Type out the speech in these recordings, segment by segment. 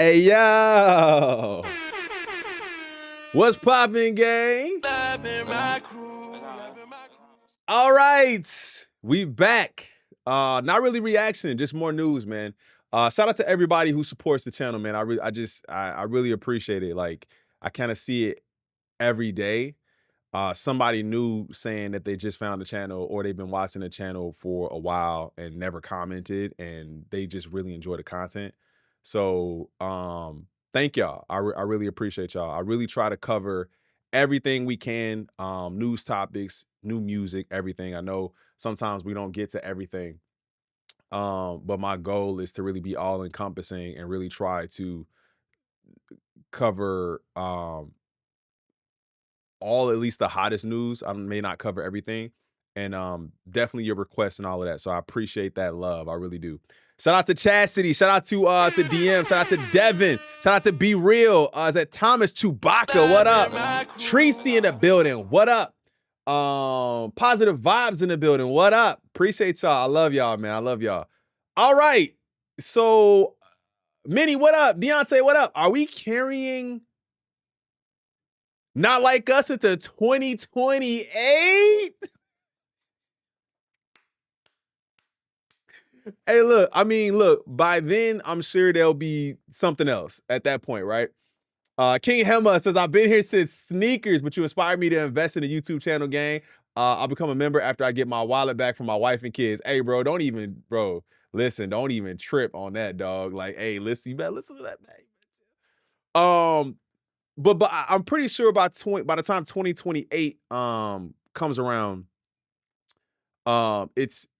Hey, yo. What's poppin', gang? All right. We back. Not really reaction, just more news, man. Shout out to everybody who supports the channel, man. I really appreciate it. Like, I kind of see it every day. Somebody new saying that they just found the channel or they've been watching the channel for a while and never commented and they just really enjoy the content. So thank y'all. I really appreciate y'all. I really try to cover everything we can, news topics, new music, everything. I know sometimes we don't get to everything. But my goal is to really be all encompassing and really try to cover all at least the hottest news. I may not cover everything. And definitely your requests and all of that. So I appreciate that love. I really do. Shout out to Chastity. Shout out to DM. Shout out to Devin. Shout out to Be Real. Is that Thomas Chewbacca? What up? Tracy in the building. What up? Positive vibes in the building. What up? Appreciate y'all. I love y'all, man. I love y'all. All right. So, Minnie, what up? Deontay, what up? Are we carrying Not Like Us into 2028? Hey, look, by then, I'm sure there'll be something else at that point, right? King Hema says, I've been here since sneakers, but you inspired me to invest in the YouTube channel, gang. I'll become a member after I get my wallet back from my wife and kids. Hey, bro, don't even trip on that, dog. Like, hey, listen, you better listen to that, man. But I'm pretty sure by the time 2028 comes around,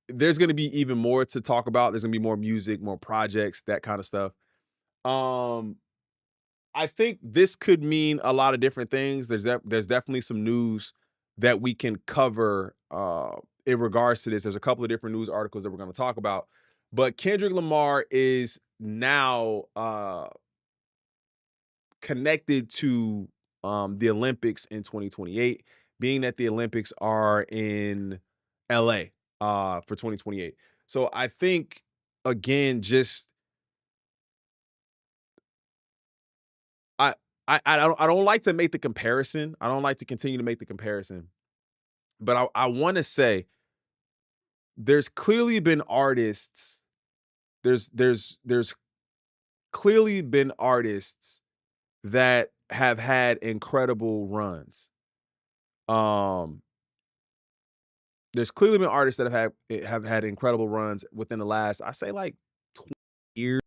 there's gonna be even more to talk about. There's gonna be more music, more projects, that kind of stuff. Um, I think this could mean a lot of different things. There's definitely some news that we can cover in regards to this. There's a couple of different news articles that we're gonna talk about. But Kendrick Lamar is now connected to the Olympics in 2028, being that the Olympics are in LA for 2028. So I think again, just I I don't like to make the comparison. I don't like to continue to make the comparison, but I want to say there's clearly been artists. There's clearly been artists that have had incredible runs. Um, there's clearly been artists that have had incredible runs within the last, I say, like 20 years.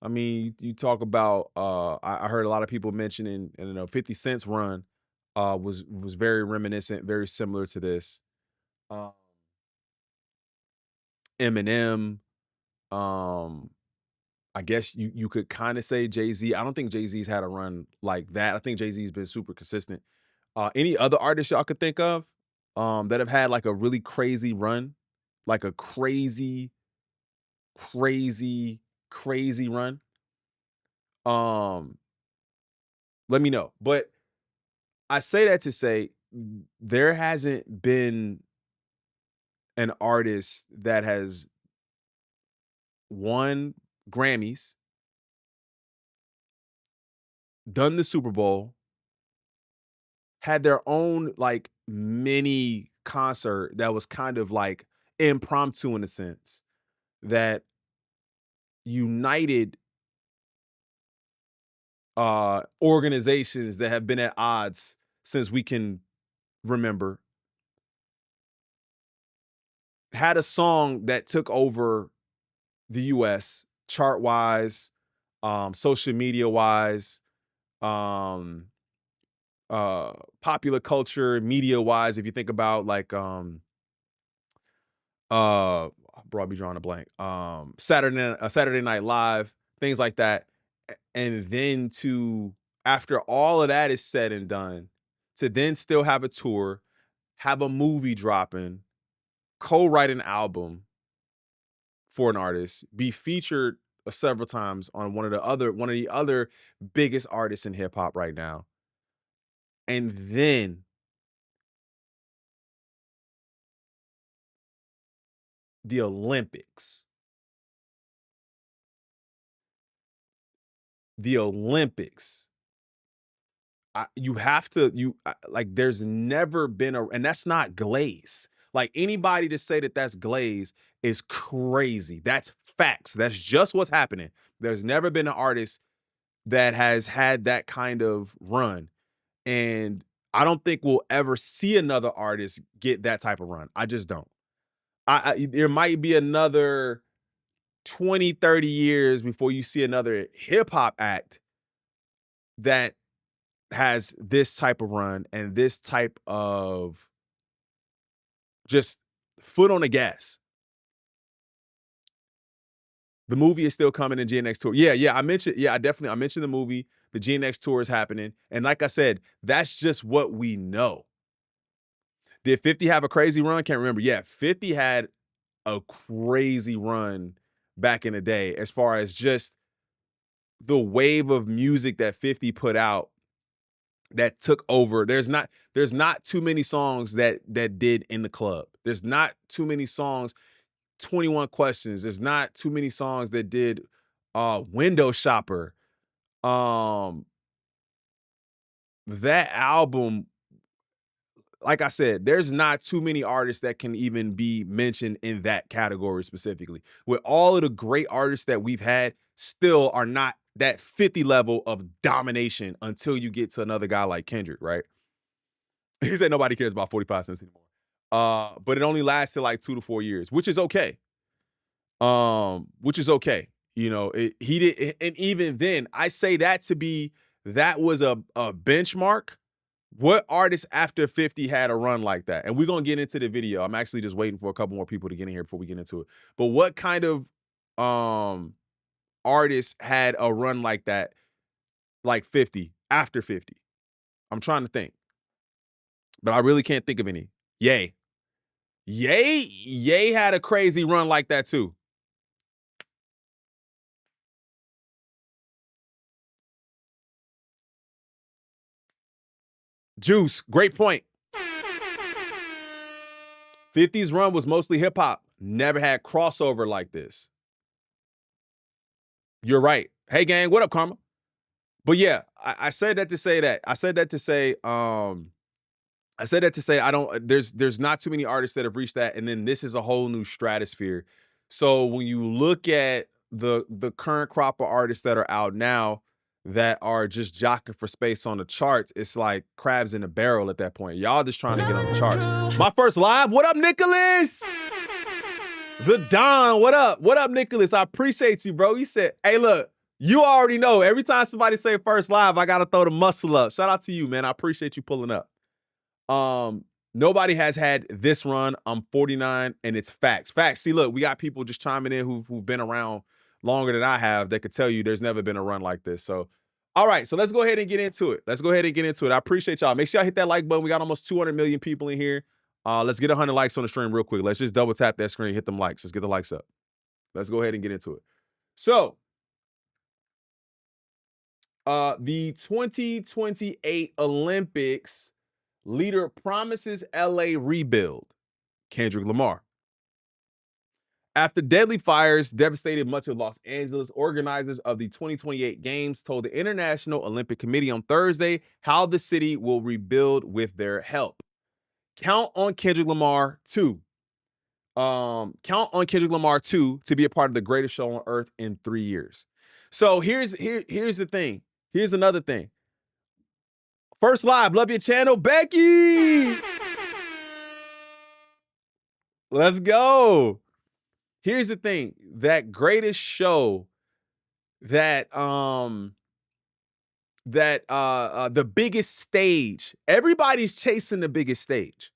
I mean, you talk about I heard a lot of people mentioning, and 50 Cent's run was very reminiscent, very similar to this. Um, Eminem, um, I guess you could kind of say Jay-Z. I don't think Jay-Z's had a run like that. I think Jay-Z's been super consistent. Any other artists y'all could think of that have had like a really crazy run, like a crazy, crazy, crazy run? Um, Let me know. But I say that to say there hasn't been an artist that has won Grammys, done the Super Bowl, had their own like mini concert that was kind of like impromptu in a sense, that united organizations that have been at odds since we can remember, had a song that took over the US chart wise, social media wise, um, popular culture, media wise. If you think about like bro, I'll be drawing a blank. Saturday Night Live, things like that. And then to, after all of that is said and done, to then still have a tour, have a movie dropping, co-write an album for an artist, be featured several times on one of the other biggest artists in hip hop right now. And then the Olympics. the Olympics, you have to like there's never been and that's not glaze. Like anybody to say that that's glaze is crazy. That's facts. That's just what's happening. There's never been an artist that has had that kind of run, and I don't think we'll ever see another artist get that type of run. I just don't. There might be another 20, 30 years before you see another hip hop act that has this type of run and this type of just foot on the gas. The movie is still coming in GNX tour. Yeah, I mentioned, I mentioned the movie. The GNX tour is happening. And like I said, that's just what we know. Did 50 have a crazy run? Can't remember. Yeah, 50 had a crazy run back in the day as far as just the wave of music that 50 put out that took over. There's not too many songs that did In the Club. There's not too many songs, 21 Questions. There's not too many songs that did Window Shopper. That album, like I said, there's not too many artists that can even be mentioned in that category specifically. With all of the great artists that we've had, still are not that 50 level of domination until you get to another guy like Kendrick, right? He said nobody cares about 45 cents anymore. But it only lasted like 2 to 4 years, which is okay. Which is okay. You know, he did, and even then, I say that to be that was a benchmark. What artist after 50 had a run like that? And we're gonna get into the video. I'm actually just waiting for a couple more people to get in here before we get into it. But what kind of artist had a run like that, like 50, after 50? I'm trying to think. But I really can't think of any. Yay. Ye had a crazy run like that too. Juice, great point. 50's run was mostly hip hop. Never had crossover like this. You're right. Hey gang, what up, Karma? But yeah, I said that to say that. I said that to say I don't there's not too many artists that have reached that, and then this is a whole new stratosphere. So when you look at the current crop of artists that are out now that are just jockeying for space on the charts, it's like crabs in a barrel at that point. Y'all just trying to get on the charts. My first live, what up, Nicholas? The Don, what up? What up, Nicholas? I appreciate you, bro. You said, hey, look, you already know. Every time somebody say first live, I gotta throw the muscle up. Shout out to you, man. I appreciate you pulling up. Nobody has had this run. I'm 49, and it's facts. Facts. See, look, we got people just chiming in who've been around longer than I have that could tell you there's never been a run like this. So, all right, so let's go ahead and get into it. I appreciate y'all. Make sure y'all hit that like button. We got almost 200 million people in here. Let's get 100 likes on the stream real quick. Let's just double tap that screen, hit them likes. Let's get the likes up. Let's go ahead and get into it. So, the 2028 Olympics leader promises LA rebuild. Kendrick Lamar. After deadly fires devastated much of Los Angeles, organizers of the 2028 Games told the International Olympic Committee on Thursday how the city will rebuild with their help. Count on Kendrick Lamar to be a part of the greatest show on earth in 3 years. So here's the thing. Here's another thing. First live, love your channel, Becky. Let's go. Here's the thing. That greatest show that the biggest stage. Everybody's chasing the biggest stage.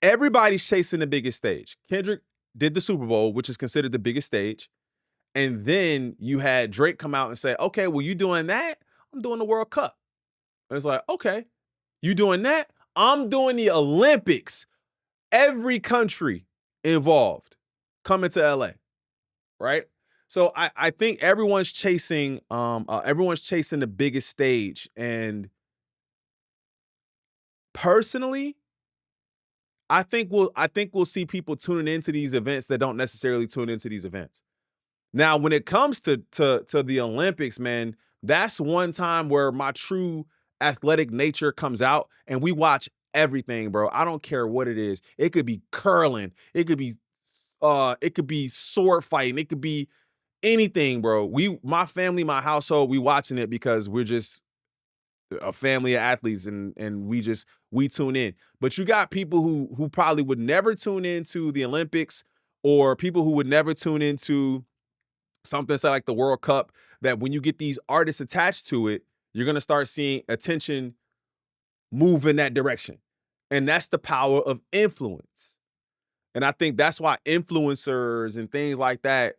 Everybody's chasing the biggest stage. Kendrick did the Super Bowl, which is considered the biggest stage. And then you had Drake come out and say, okay, well, you doing that? I'm doing the World Cup. And it's like, okay, you doing that? I'm doing the Olympics. Every country involved coming to LA, right? So I think everyone's chasing the biggest stage. And personally, I think we'll see people tuning into these events that don't necessarily tune into these events. Now, when it comes to the Olympics, man, that's one time where my true athletic nature comes out, and we watch everything, bro. I don't care what it is. It could be curling, it could be sword fighting, it could be anything, bro. My family, my household, we watching it because we're just a family of athletes, and we tune in. But you got people who probably would never tune into the Olympics, or people who would never tune into something say like the World Cup, that when you get these artists attached to it, you're gonna start seeing attention move in that direction. And that's the power of influence. And I think that's why influencers and things like that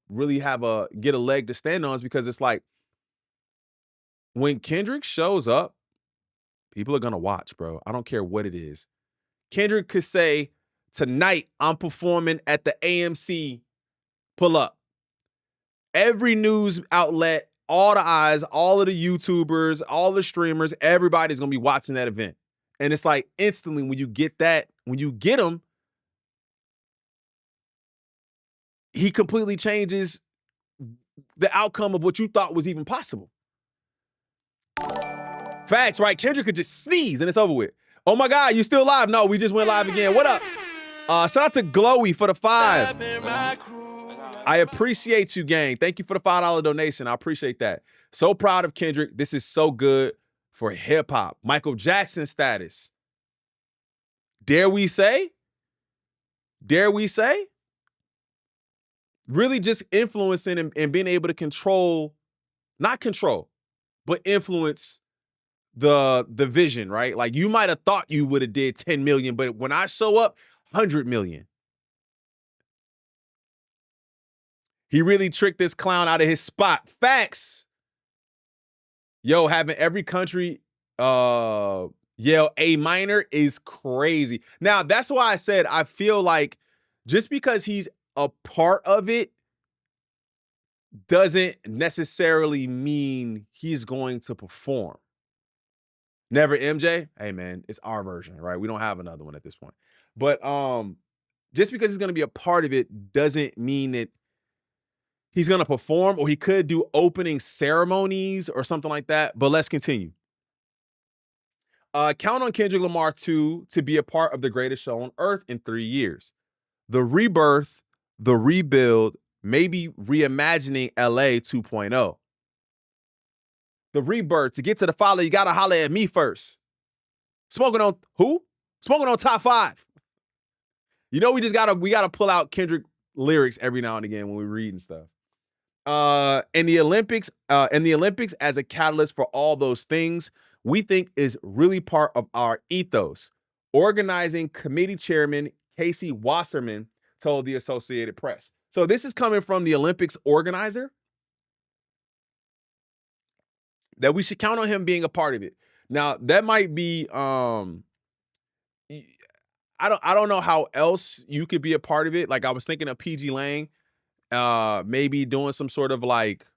really get a leg to stand on, is because it's like when Kendrick shows up, people are gonna watch, bro. I don't care what it is. Kendrick could say, tonight I'm performing at the AMC pull up. Every news outlet, all the eyes, all of the YouTubers, all the streamers, everybody's gonna be watching that event. And it's like instantly when you get that, when you get him, he completely changes the outcome of what you thought was even possible. Facts, right? Kendrick could just sneeze and it's over with. Oh my God, you still live? No, we just went live again. What up? Shout out to Glowy for the 5. I appreciate you, gang. Thank you for the $5 donation. I appreciate that. So proud of Kendrick. This is so good for hip hop. Michael Jackson status. Dare we say? Dare we say? Really just influencing and being able to control, not control, but influence the vision, right? Like you might have thought you would have did 10 million, but when I show up, 100 million. He really tricked this clown out of his spot. Facts. Yo, having every country yell A minor is crazy. Now, that's why I said I feel like just because he's a part of it doesn't necessarily mean he's going to perform. Never MJ? Hey man, it's our version, right? We don't have another one at this point. But just because he's going to be a part of it doesn't mean that he's going to perform, or he could do opening ceremonies or something like that. But let's continue. Count on Kendrick Lamar to be a part of the greatest show on earth in 3 years. The rebirth, the rebuild, maybe reimagining LA 2.0. The rebirth, to get to the father, you got to holler at me first. Smoking on who? Smoking on top 5. You know, we gotta pull out Kendrick lyrics every now and again when we're reading stuff. And the Olympics as a catalyst for all those things, we think is really part of our ethos. Organizing committee chairman Casey Wasserman told the Associated Press. So this is coming from the Olympics organizer, that we should count on him being a part of it. Now, that might be I don't know how else you could be a part of it. Like I was thinking of PG Lang, maybe doing some sort of like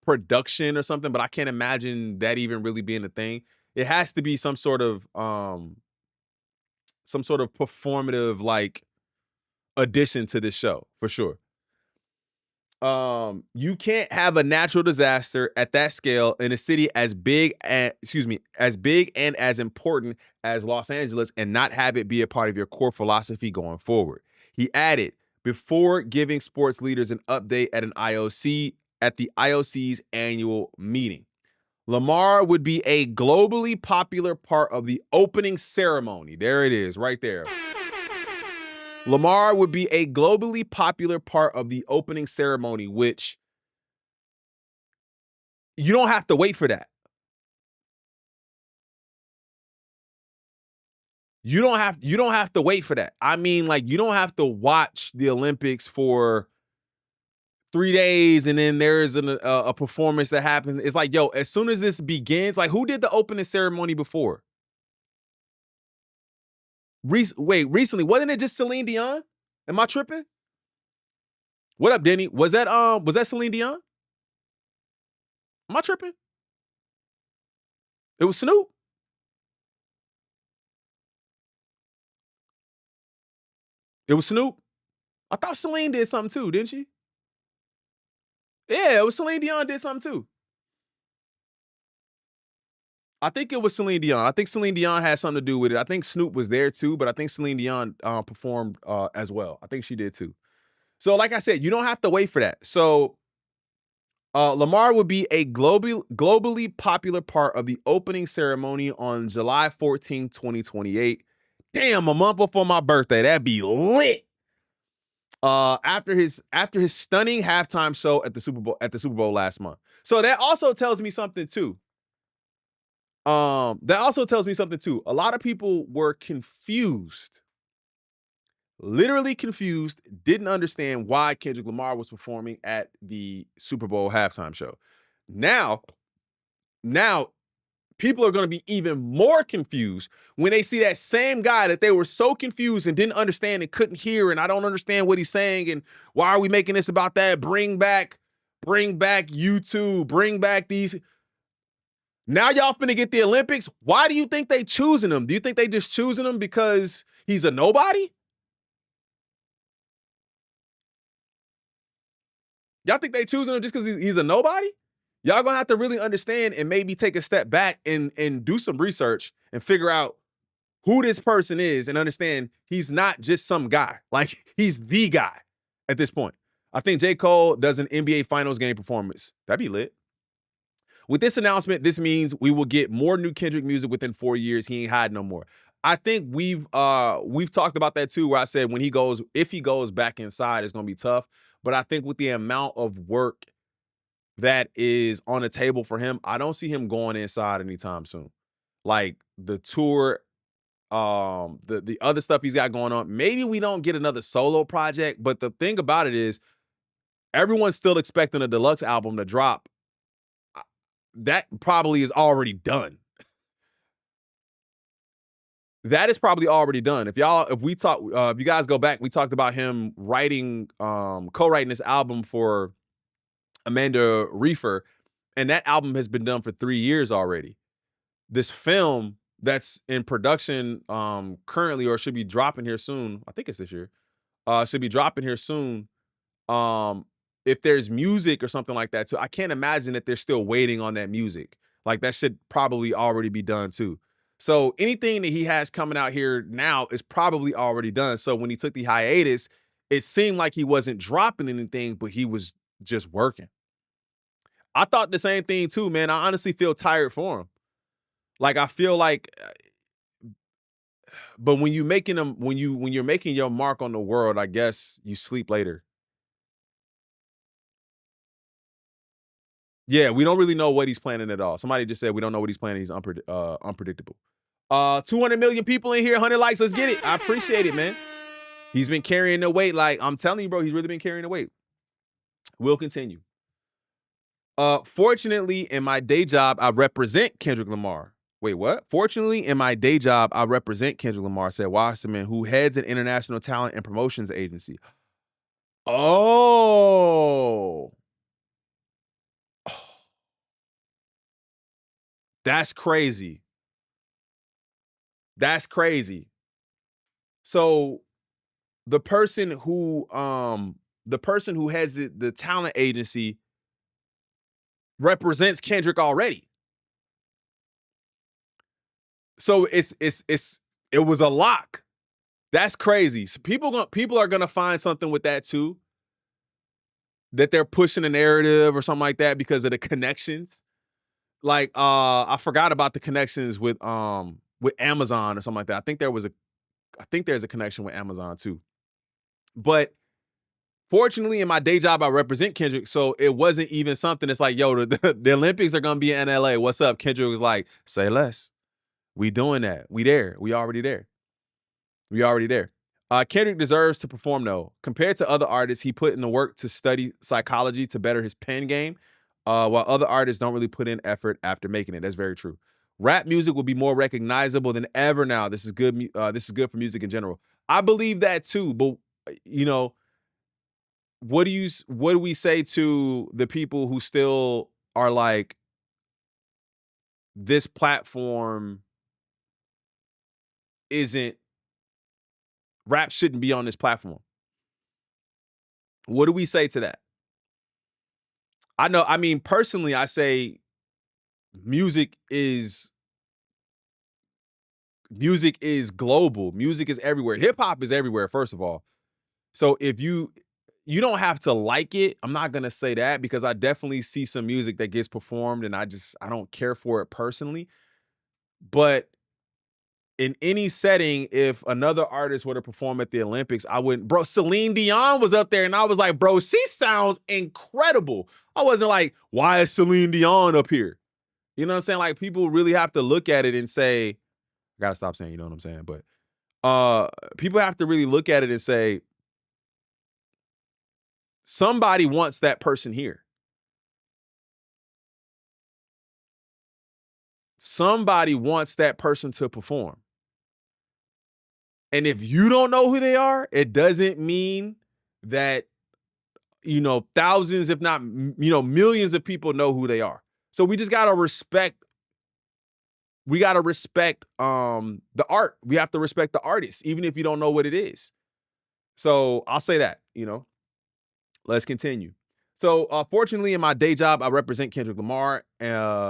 production or something, but I can't imagine that even really being a thing. It has to be some sort of performative like addition to this show for sure. You can't have a natural disaster at that scale in a city as big and as important as Los Angeles and not have it be a part of your core philosophy going forward. He added, before giving sports leaders an update at the IOC's annual meeting. Lamar would be a globally popular part of the opening ceremony. There it is, right there. Lamar would be a globally popular part of the opening ceremony, which you don't have to wait for that. You don't have to wait for that. I mean, like, you don't have to watch the Olympics for 3 days and then there's a performance that happens. It's like, yo, as soon as this begins, like, who did the opening ceremony before? Recently, wasn't it just Celine Dion? Am I tripping? What up, Denny? Was that Celine Dion? Am I tripping? It was Snoop. It was Snoop. I thought Celine did something too, didn't she? Yeah, it was Celine Dion did something too. I think it was Celine Dion. I think Celine Dion had something to do with it. I think Snoop was there too, but I think Celine Dion performed as well. I think she did too. So, like I said, you don't have to wait for that. So, Lamar would be a globally popular part of the opening ceremony on July 14, 2028. Damn, a month before my birthday. That'd be lit. After his stunning halftime show at the Super Bowl last month. So that also tells me something too. A lot of people were confused, literally confused, didn't understand why Kendrick Lamar was performing at the Super Bowl halftime show. Now, now people are going to be even more confused when they see that same guy that they were so confused and didn't understand and couldn't hear, and I don't understand what he's saying, and why are we making this about that? Bring back YouTube, bring back these. Now y'all finna get the Olympics. Why do you think they choosing him? Do you think they just choosing him because he's a nobody? Y'all think they choosing him just because he's a nobody? Y'all gonna have to really understand and maybe take a step back and do some research and figure out who this person is and understand he's not just some guy. Like, he's the guy at this point. I think J. Cole does an NBA Finals game performance. That'd be lit. With this announcement, this means we will get more new Kendrick music within 4 years. He ain't hiding no more. I think we've talked about that too, where I said if he goes back inside, it's gonna be tough. But I think with the amount of work that is on the table for him, I don't see him going inside anytime soon. Like the tour, the other stuff he's got going on. Maybe we don't get another solo project, but the thing about it is everyone's still expecting a deluxe album to drop. That probably is already done. That is probably already done. If you guys go back, we talked about him co-writing this album for Amanda Reefer, and that album has been done for 3 years already. This film that's in production currently, or should be dropping here soon. I think it's this year. Should be dropping here soon. Um, if there's music or something like that too, I can't imagine that they're still waiting on that music. Like, that should probably already be done too. So anything that he has coming out here now is probably already done. So when he took the hiatus, it seemed like he wasn't dropping anything, but he was just working. I thought the same thing too, man. I honestly feel tired for him. Like, I feel like, but when you're making your mark on the world, I guess you sleep later. Yeah, we don't really know what he's planning at all. Somebody just said we don't know what he's planning. He's unpredictable. 200 million people in here, 100 likes. Let's get it. I appreciate it, man. He's been carrying the weight. Like, I'm telling you, bro, he's really been carrying the weight. We'll continue. Fortunately, in my day job, I represent Kendrick Lamar. Wait, what? Fortunately, in my day job, I represent Kendrick Lamar, said Wasserman, who heads an international talent and promotions agency. Oh. That's crazy. That's crazy. So the person who has the talent agency represents Kendrick already. So it was a lock. That's crazy. So people are gonna find something with that too. That they're pushing a narrative or something like that because of the connections. Like, I forgot about the connections with Amazon or something like that. I think there's a connection with Amazon too. But fortunately, in my day job, I represent Kendrick, so it wasn't even something that's like, yo, the Olympics are gonna be in LA. What's up? Kendrick was like, say less. We doing that. We there. We already there. We already there. Kendrick deserves to perform though. Compared to other artists, he put in the work to study psychology to better his pen game, while other artists don't really put in effort after making it. That's very true. Rap music will be more recognizable than ever now. This is good. This is good for music in general. I believe that too. But you know, what do we say to the people who still are like, this platform isn't rap shouldn't be on this platform? What do we say to that? I mean, personally, I say music is global. Music is everywhere. Hip hop is everywhere, first of all. So if you don't have to like it, I'm not gonna say that, because I definitely see some music that gets performed and I don't care for it personally. But in any setting, if another artist were to perform at the Olympics, I wouldn't. Bro, Celine Dion was up there and I was like, bro, she sounds incredible. I wasn't like, why is Celine Dion up here? You know what I'm saying? Like, people really have to look at it and say, I gotta stop saying, you know what I'm saying? But people have to really look at it and say, somebody wants that person here. Somebody wants that person to perform. And if you don't know who they are, it doesn't mean that, thousands, if not, millions of people know who they are. So we just got to respect. We got to respect the art. We have to respect the artist, even if you don't know what it is. So I'll say that, let's continue. So fortunately, in my day job, I represent Kendrick Lamar,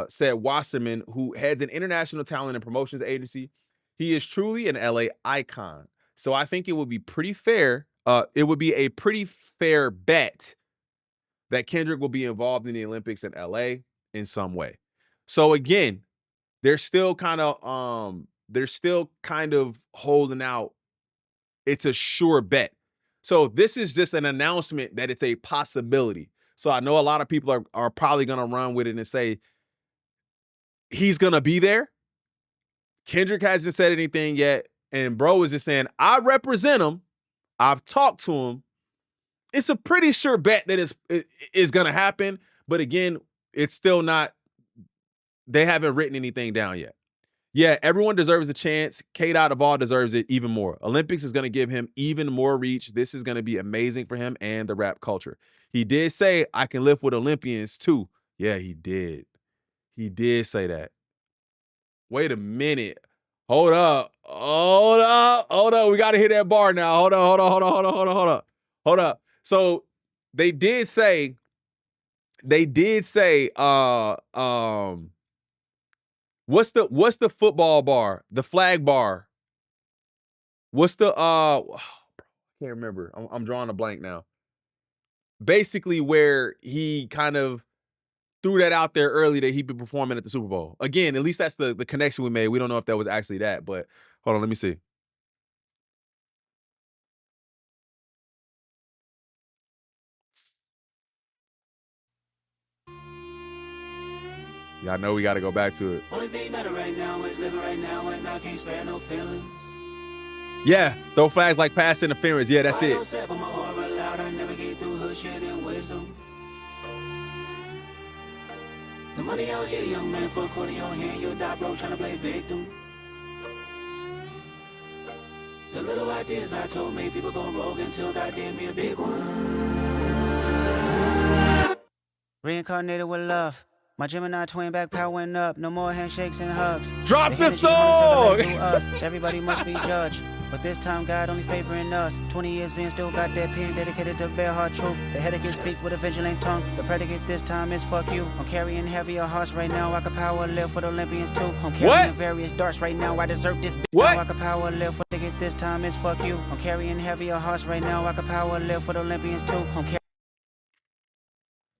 said Wasserman, who heads an international talent and promotions agency. He is truly an LA icon. So I think it would be pretty fair. It would be a pretty fair bet that Kendrick will be involved in the Olympics in LA in some way. So again, they're still kind of holding out. It's a sure bet. So this is just an announcement that it's a possibility. So I know a lot of people are probably going to run with it and say he's going to be there. Kendrick hasn't said anything yet. And bro is just saying, I represent him. I've talked to him. It's a pretty sure bet that it's going to happen. But again, it's still not, they haven't written anything down yet. Yeah, everyone deserves a chance. K-Dot of all deserves it even more. Olympics is going to give him even more reach. This is going to be amazing for him and the rap culture. He did say, I can lift with Olympians too. Yeah, he did. He did say that. Wait a minute. Hold up. We got to hit that bar now. Hold up. So they did say, what's the football bar? The flag bar. What's the I can't remember. I'm drawing a blank now. Basically, where he kind of threw that out there early that he'd be performing at the Super Bowl. Again, at least that's the connection we made. We don't know if that was actually that, but hold on, let me see. Yeah, I know we got to go back to it. Only thing matter right now is living right now, and I can't spare no feelings. Yeah, throw flags like pass interference. Yeah, that's it. I navigate through hood shit and wisdom. The money out here, young man, for a quarter in your hand, you'll die broke trying to play victim. The little ideas I told made people go rogue until God did me a big one. Reincarnated with love. My Gemini twin back powering up. No more handshakes and hugs. Drop the song! Everybody must be judged. But this time God only favoring us. 20 years in, still got that pen dedicated to bare hard truth. The headache can speak with a vigilant tongue. The predicate this time is fuck you. I'm carrying heavier hearts right now. I can power live for the Olympians too. I'm carrying various darts right now. I deserve this. What? Now I can power live for the predicate this time is fuck you. I'm carrying heavier hearts right now. I can power live for the Olympians too.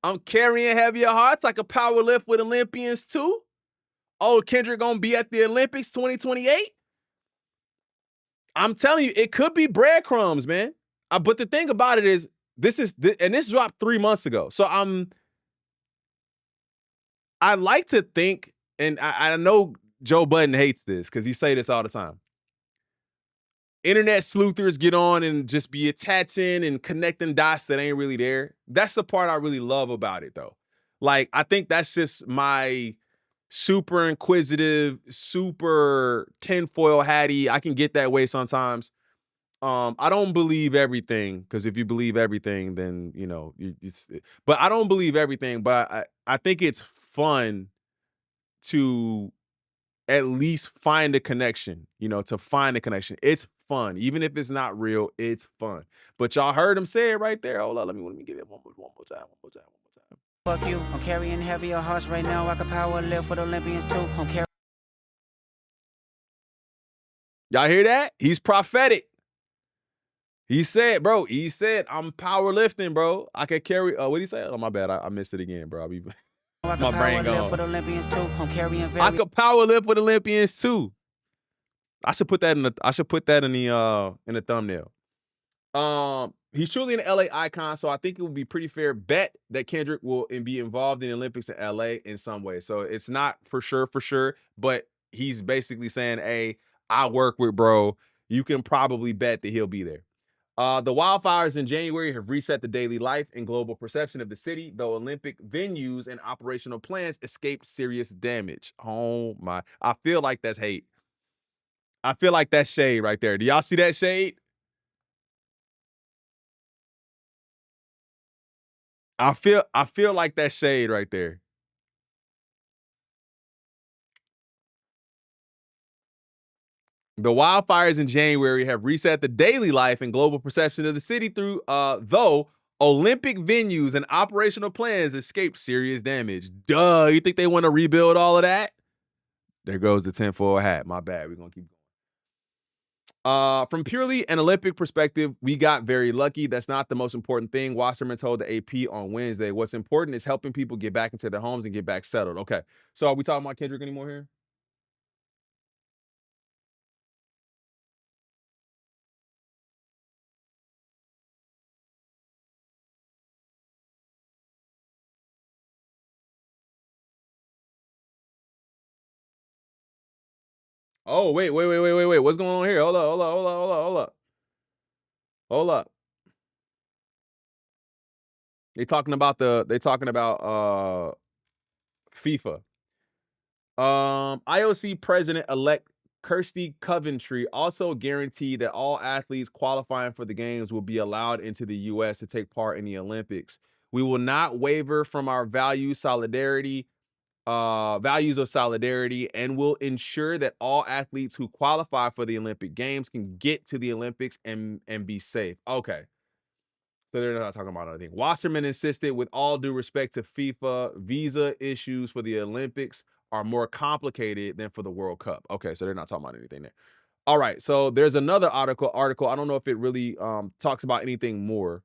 I'm carrying heavier hearts. I can power lift with Olympians too. Oh, Kendrick gonna be at the Olympics 2028? I'm telling you, it could be breadcrumbs, man. But the thing about it is, this dropped 3 months ago. So I like to think, and I know Joe Budden hates this because he say this all the time. Internet sleuthers get on and just be attaching and connecting dots that ain't really there. That's the part I really love about it, though. Like, I think that's just my super inquisitive, super tinfoil hatty. I can get that way sometimes. I don't believe everything, because if you believe everything, then, but I don't believe everything, but I think it's fun to at least find a connection, to find a connection. It's fun. Even if it's not real, it's fun. But y'all heard him say it right there. Hold on, let me give it one more time, one more time, one more time. Fuck you. I'm carrying heavier hearts right now. I can power lift for the Olympians too. I'm carrying. Y'all hear that? He's prophetic. He said, bro, I'm powerlifting, bro. I can carry, what'd he say? Oh, my bad. I missed it again, bro. I My can brain power lift for gone. the Olympians too. I'm carrying I very. could power lift with Olympians too. I should put that in the thumbnail. He's truly an LA icon, so I think it would be pretty fair bet that Kendrick will be involved in the Olympics in LA in some way. So it's not for sure, but he's basically saying, hey, I work with bro. You can probably bet that he'll be there. The wildfires in January have reset the daily life and global perception of the city, though Olympic venues and operational plans escaped serious damage. Oh my, I feel like that's hate. I feel like that's shade right there. Do y'all see that shade? I feel like that's shade right there. The wildfires in January have reset the daily life and global perception of the city through though Olympic venues and operational plans escaped serious damage. Duh, you think they want to rebuild all of that? There goes the tinfoil hat. My bad. We're gonna keep going. From purely an Olympic perspective, we got very lucky. That's not the most important thing. Wasserman told the AP on Wednesday. What's important is helping people get back into their homes and get back settled. Okay. So are we talking about Kendrick anymore here? Oh, wait. What's going on here? Hold up. They talking about FIFA. IOC President-elect Kirsty Coventry also guaranteed that all athletes qualifying for the games will be allowed into the US to take part in the Olympics. We will not waver from our values of solidarity, and will ensure that all athletes who qualify for the Olympic Games can get to the Olympics and be safe. Okay. So they're not talking about anything. Wasserman insisted, with all due respect to FIFA, visa issues for the Olympics are more complicated than for the World Cup. Okay, so they're not talking about anything there. All right, so there's another article. I don't know if it really talks about anything more.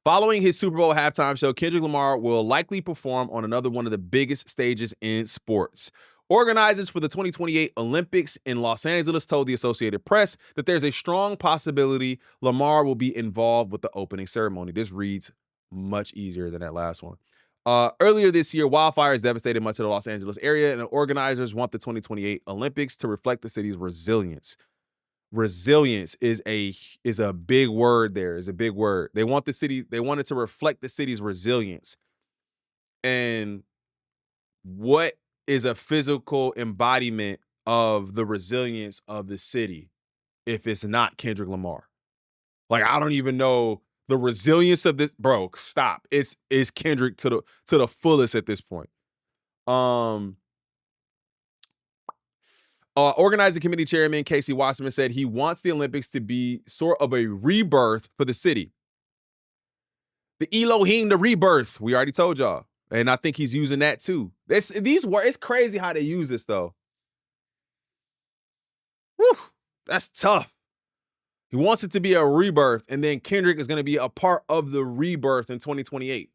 Following his Super Bowl halftime show, Kendrick Lamar will likely perform on another one of the biggest stages in sports. Organizers for the 2028 Olympics in Los Angeles told the Associated Press that there's a strong possibility Lamar will be involved with the opening ceremony. This reads much easier than that last one. Earlier this year, wildfires devastated much of the Los Angeles area, and the organizers want the 2028 Olympics to reflect the city's resilience. Resilience is a big word. There is a big word. They wanted to reflect the city's resilience. And what is a physical embodiment of the resilience of the city if it's not Kendrick Lamar? Like, I don't even know the resilience of this, bro. Stop. It's Kendrick to the fullest at this point. Organizing committee chairman Casey Wasserman said he wants the Olympics to be sort of a rebirth for the city. The Elohim, the rebirth. We already told y'all. And I think he's using that too. These words, it's crazy how they use this though. Whew, that's tough. He wants it to be a rebirth, and then Kendrick is going to be a part of the rebirth in 2028.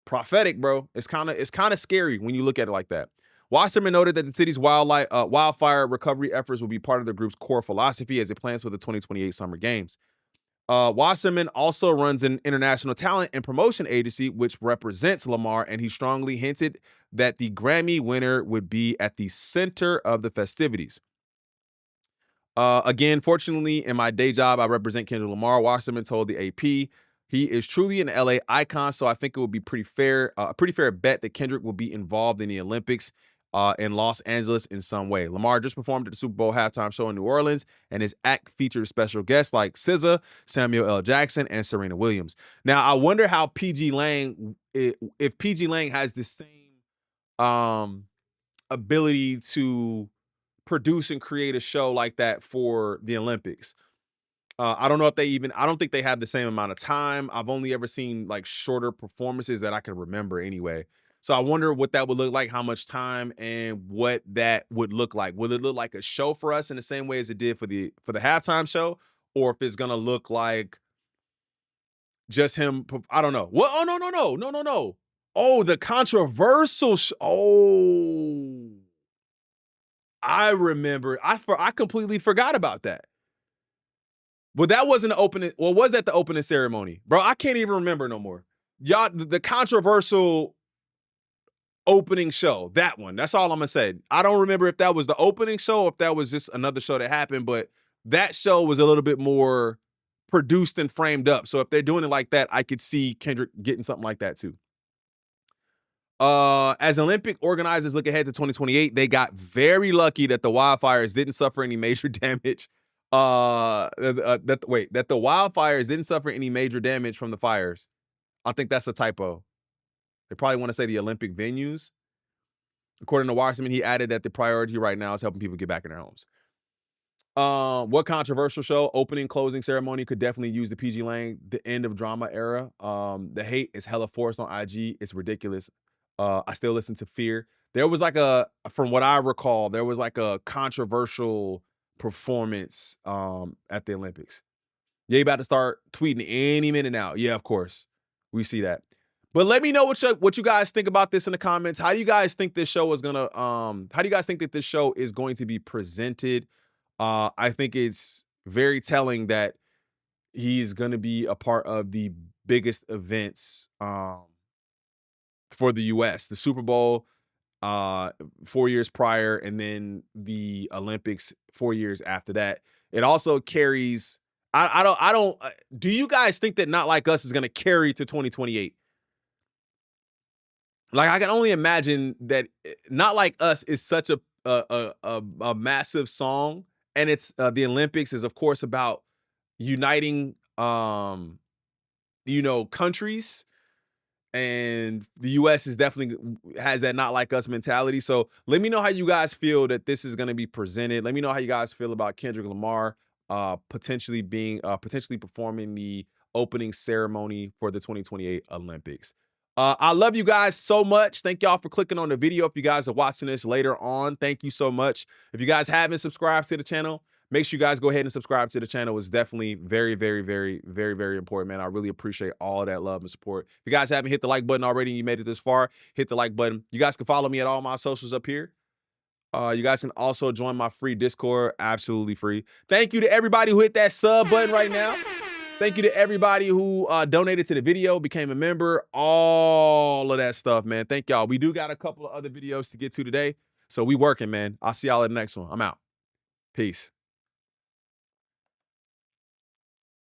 Prophetic, bro. It's kind of scary when you look at it like that. Wasserman noted that the city's wildfire recovery efforts will be part of the group's core philosophy as it plans for the 2028 Summer Games. Wasserman also runs an international talent and promotion agency which represents Lamar, and he strongly hinted that the Grammy winner would be at the center of the festivities. Again, fortunately, in my day job, I represent Kendrick Lamar. Wasserman told the AP he is truly an LA icon, so I think it would be a pretty fair bet that Kendrick will be involved in the Olympics in Los Angeles in some way. Lamar just performed at the Super Bowl halftime show in New Orleans, and his act featured special guests like SZA, Samuel L. Jackson, and Serena Williams. Now, I wonder how PG Lang, if PG Lang has the same ability to produce and create a show like that for the Olympics. I don't know if I don't think they have the same amount of time. I've only ever seen like shorter performances that I can remember anyway. So I wonder what that would look like, how much time, and what that would look like. Will it look like a show for us in the same way as it did for the halftime show, or if it's gonna look like just him? I don't know. What? Oh, no, no, no, no, no, no. Oh, the controversial. Oh, I remember. I completely forgot about that. Well, that wasn't the opening. Well, was that the opening ceremony, bro? I can't even remember no more. Y'all, the controversial opening show, that one. That's all I'm gonna say. I don't remember if that was the opening show or if that was just another show that happened, but that show was a little bit more produced and framed up. So if they're doing it like that, I could see Kendrick getting something like that too. As Olympic organizers look ahead to 2028, they got very lucky that the wildfires didn't suffer any major damage. That the wildfires didn't suffer any major damage from the fires. I think that's a typo. They probably want to say the Olympic venues. According to Wasserman, he added that the priority right now is helping people get back in their homes. What controversial show? Opening, closing ceremony could definitely use the PG Lang, the end of drama era. The hate is hella forced on IG. It's ridiculous. I still listen to Fear. There was like from what I recall, there was like a controversial performance at the Olympics. Yeah, you about to start tweeting any minute now. Yeah, of course. We see that. But let me know what you guys think about this in the comments. How do you guys think this show is gonna how do you guys think that this show is going to be presented? I think it's very telling that he's gonna be a part of the biggest events for the US, the Super Bowl, 4 years prior, and then the Olympics 4 years after that. It also carries. I don't. Do you guys think that Not Like Us is gonna carry to 2028? Like I can only imagine that Not Like Us is such a massive song, and it's the Olympics is of course about uniting countries, and the US is definitely has that Not Like Us mentality. So let me know how you guys feel that this is going to be presented. Let me know how you guys feel about Kendrick Lamar potentially performing the opening ceremony for the 2028 Olympics. I love you guys so much. Thank y'all for clicking on the video. If you guys are watching this later on, thank you so much. If you guys haven't subscribed to the channel, make sure you guys go ahead and subscribe to the channel. It's definitely very, very, very, very, very important, man. I really appreciate all of that love and support. If you guys haven't hit the like button already and you made it this far, hit the like button. You guys can follow me at all my socials up here. You guys can also join my free Discord, absolutely free. Thank you to everybody who hit that sub button right now. Thank you to everybody who donated to the video, became a member, all of that stuff, man. Thank y'all. We do got a couple of other videos to get to today, so we working, man. I'll see y'all in the next one. I'm out. Peace.